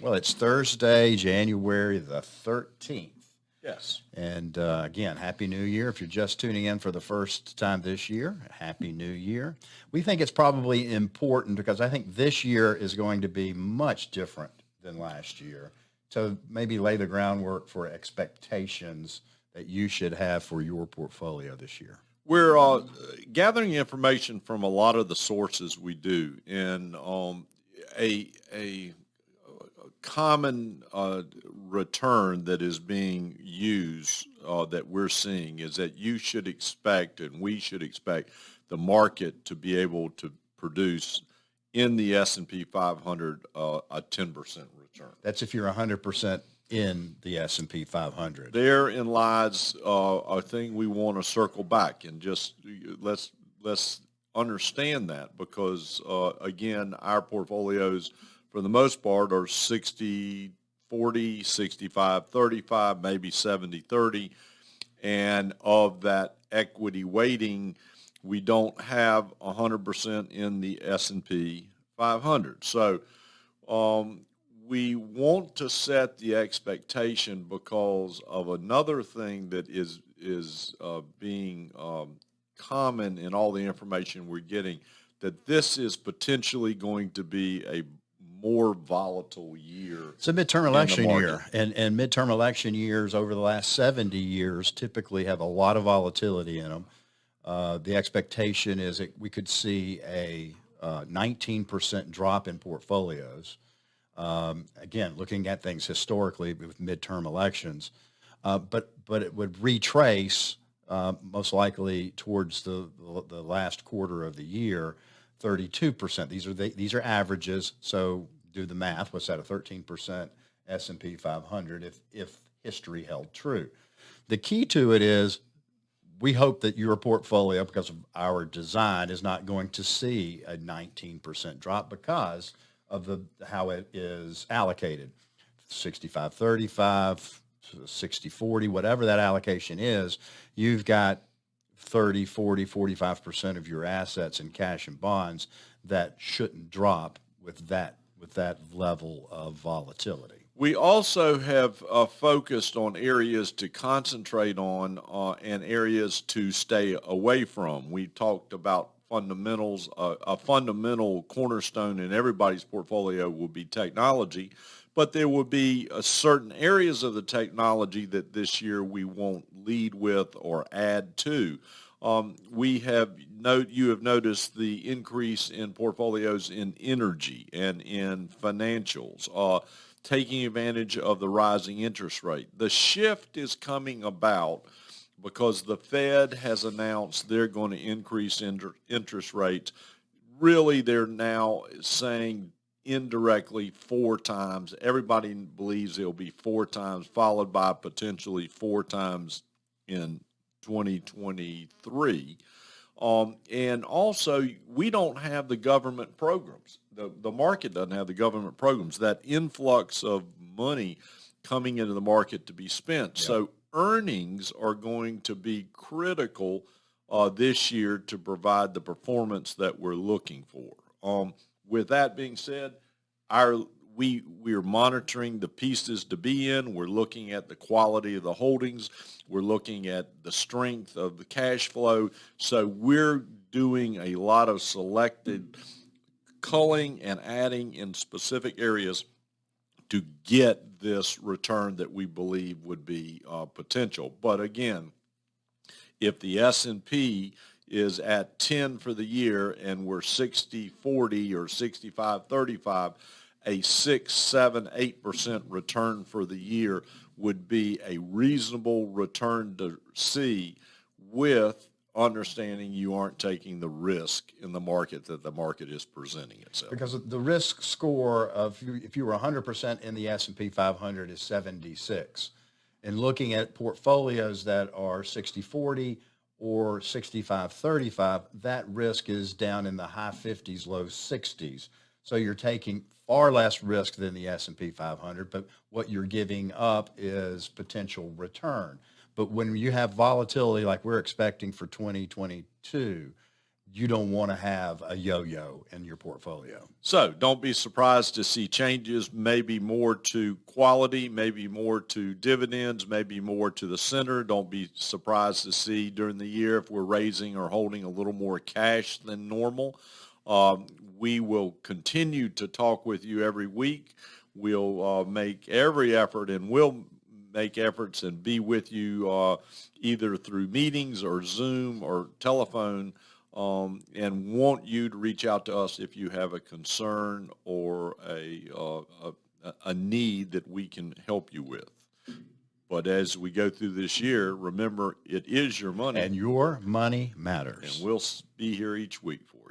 Well, it's Thursday, January the 13th. Yes. And again, Happy New Year. If you're just tuning in for the first time this year, Happy New Year. We think it's probably important because I think this year is going to be much different than last year to maybe lay the groundwork for expectations that you should have for your portfolio this year. We're gathering information from a lot of the sources we do, and a common return that is being used that we're seeing is that you should expect, and we should expect, the market to be able to produce in the S&P 500 a 10% return. That's if you're 100% in the S&P 500. Therein lies a thing we want to circle back and just let's understand that because again, our portfolios for the most part are 60-40, 65-35, maybe 70-30, and of that equity weighting, we don't have 100% in the S&P 500. So we want to set the expectation because of another thing that is being common in all the information we're getting, that this is potentially going to be a more volatile year. It's a midterm election year, and midterm election years over the last 70 years typically have a lot of volatility in them. The expectation is that we could see a 19% drop in portfolios. Again, looking at things historically with midterm elections, but it would retrace most likely towards the last quarter of the year, 32%. These are averages, so do the math. What's that? A 13% S&P 500 if history held true. The key to it is we hope that your portfolio, because of our design, is not going to see a 19% drop because of how it is allocated. 65-35, 60-40, whatever that allocation is, you've got 30, 40, 45% of your assets in cash and bonds that shouldn't drop with that level of volatility. We also have focused on areas to concentrate on and areas to stay away from. We talked about fundamentals. A fundamental cornerstone in everybody's portfolio will be technology, but there will be certain areas of the technology that this year we won't lead with or add to. You have noticed the increase in portfolios in energy and in financials, taking advantage of the rising interest rate. The shift is coming about because the Fed has announced they're going to increase interest rates. Really, they're now saying indirectly 4 times. Everybody believes it'll be 4 times, followed by potentially 4 times in 2023. And also, we don't have the government programs. The market doesn't have the government programs, that influx of money coming into the market to be spent. Yep. So earnings are going to be critical this year to provide the performance that we're looking for. With that being said, we are monitoring the pieces to be in. We're looking at the quality of the holdings. We're looking at the strength of the cash flow. So we're doing a lot of selected culling and adding in specific areas to get this return that we believe would be potential. But again, if the S&P is at 10 for the year and we're 60-40 or 65-35, a 6, 7, 8% return for the year would be a reasonable return to see, with understanding you aren't taking the risk in the market that the market is presenting itself. Because the risk score of if you were 100% in the S&P 500 is 76. And looking at portfolios that are 60-40 or 65-35, that risk is down in the high 50s, low 60s. So you're taking far less risk than the S&P 500, but what you're giving up is potential return. But when you have volatility like we're expecting for 2022, you don't want to have a yo-yo in your portfolio. So don't be surprised to see changes, maybe more to quality, maybe more to dividends, maybe more to the center. Don't be surprised to see during the year if we're raising or holding a little more cash than normal. We will continue to talk with you every week. We'll make every effort, and we'll make efforts and be with you either through meetings or Zoom or telephone, and want you to reach out to us if you have a concern or a need that we can help you with. But as we go through this year, remember, it is your money, And your money and matters. we'll be here each week for you.